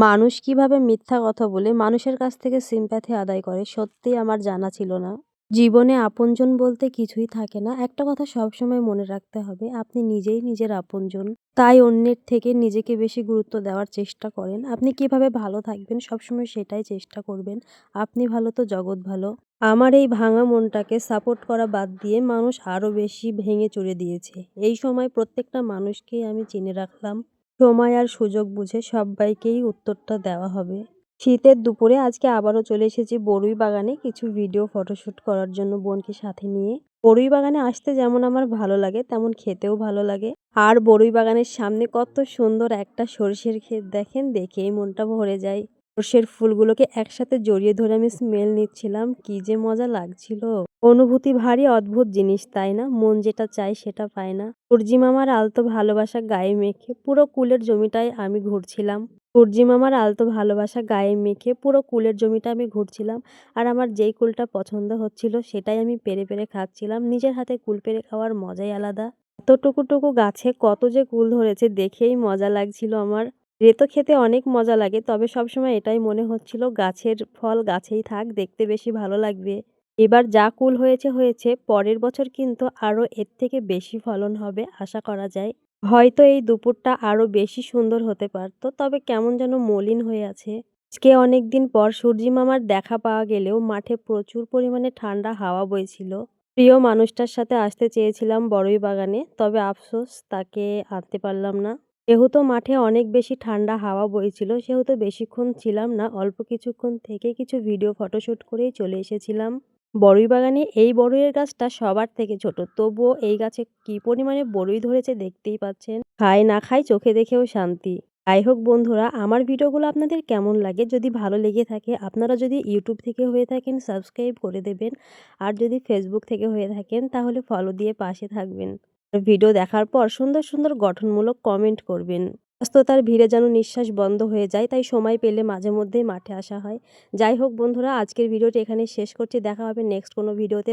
মানুষ কিভাবে মিথ্যা কথা বলে মানুষের কাছ থেকে সিম্প্যাথি আদায় করে সত্যিই আমার জানা ছিল না। জীবনে আপনজন বলতে কিছুই থাকে না। একটা কথা সবসময় মনে রাখতে হবে, আপনি নিজেই নিজের আপনজন। তাই অন্যের থেকে নিজেকে বেশি গুরুত্ব দেওয়ার চেষ্টা করেন। আপনি কিভাবে ভালো থাকবেন সবসময় সেটাই চেষ্টা করবেন। আপনি ভালো তো জগৎ ভালো। আমার এই ভাঙা মনটাকে সাপোর্ট করা বাদ দিয়ে মানুষ আরো বেশি ভেঙে চুরে দিয়েছে। এই সময় প্রত্যেকটা মানুষকেই আমি চিনে রাখলাম। সময় আর সুযোগ বুঝে সব্বাইকেই উত্তরটা দেওয়া হবে। শীতের দুপুরে আজকে আবারও চলে এসেছি বরুই বাগানে কিছু ভিডিও ফটোশুট করার জন্য বোনকে সাথে নিয়ে। বরুই বাগানে আসতে যেমন আমার ভালো লাগে তেমন খেতেও ভালো লাগে। আর বরুই বাগানের সামনে কত সুন্দর একটা সরষের ক্ষেত দেখেন, দেখেই মনটা ভরে যায়। সরষের ফুলগুলোকে একসাথে জড়িয়ে ধরে আমি স্মেল নিচ্ছিলাম, কি যে মজা লাগছিল। অনুভূতি ভারী অদ্ভুত জিনিস তাই না? মন যেটা চায় সেটা পায় না। সূর্যি মামার আলতো ভালোবাসা গায়ে মেখে পুরো কুলের জমিটায় আমি ঘুরছিলাম। সূর্যি মামার আলতো ভালোবাসা গায়ে মেখে পুরো কুলের জমিটা আমি ঘুরছিলাম। আর আমার যেই কুলটা পছন্দ হচ্ছিল সেটাই আমি পেরে পেরে খাচ্ছিলাম। নিজের হাতে কুল পেরে খাওয়ার মজাই আলাদা। এতটুকু গাছে কত যে কুল ধরেছে দেখেই মজা লাগছিল আমার। রেতো খেতে অনেক মজা লাগে, তবে সবসময় এটাই মনে হচ্ছিল গাছের ফল গাছেই থাক, দেখতে বেশি ভালো লাগবে। এবার যা কুল হয়েছে হয়েছে, পরের বছর কিন্তু আরো এর থেকে বেশি ফলন হবে আশা করা যায়। হয়তো এই দুপুরটা আরো বেশি সুন্দর হতে পারত, তবে কেমন যেন মলিন হয়ে আছে। আজকে অনেকদিন পর সূর্যি মামার দেখা পাওয়া গেলেও মাঠে প্রচুর পরিমাণে ঠান্ডা হাওয়া বইছিল। প্রিয় মানুষটার সাথে আসতে চেয়েছিলাম বড়ই বাগানে, তবে আফসোস তাকে আনতে পারলাম না। যেহেতু মাঠে অনেক বেশি ঠান্ডা হাওয়া বইছিল সেহেতু বেশিক্ষণ ছিলাম না, অল্প কিছুক্ষণ থেকে কিছু ভিডিও ফটোশুট করেই চলে এসেছিলাম। বড়ই বাগানে এই বড়ইয়ের গাছটা সবার থেকে ছোট, তবুও এই গাছে কি পরিমাণে বড়ই ধরেছে দেখতেই পাচ্ছেন। খায় না খায় চোখে দেখেও শান্তি। যাই হোক বন্ধুরা, আমার ভিডিওগুলো আপনাদের কেমন লাগে? যদি ভালো লেগে থাকে, আপনারা যদি ইউটিউব থেকে হয়ে থাকেন সাবস্ক্রাইব করে দেবেন। আর যদি ফেসবুক থেকে হয়ে থাকেন তাহলে ফলো দিয়ে পাশে থাকবেন। ভিডিও দেখার পর সুন্দর সুন্দর গঠনমূলক কমেন্ট করবেন। ব্যস্ততার ভিড়ে যেন নিঃশ্বাস বন্ধ হয়ে যায়, তাই সময় পেলে মাঝে মধ্যেই মাঠে আসা হয়। যাই হোক বন্ধুরা, আজকের ভিডিওটি এখানে শেষ করছি। দেখা হবে নেক্সট কোনো ভিডিওতে।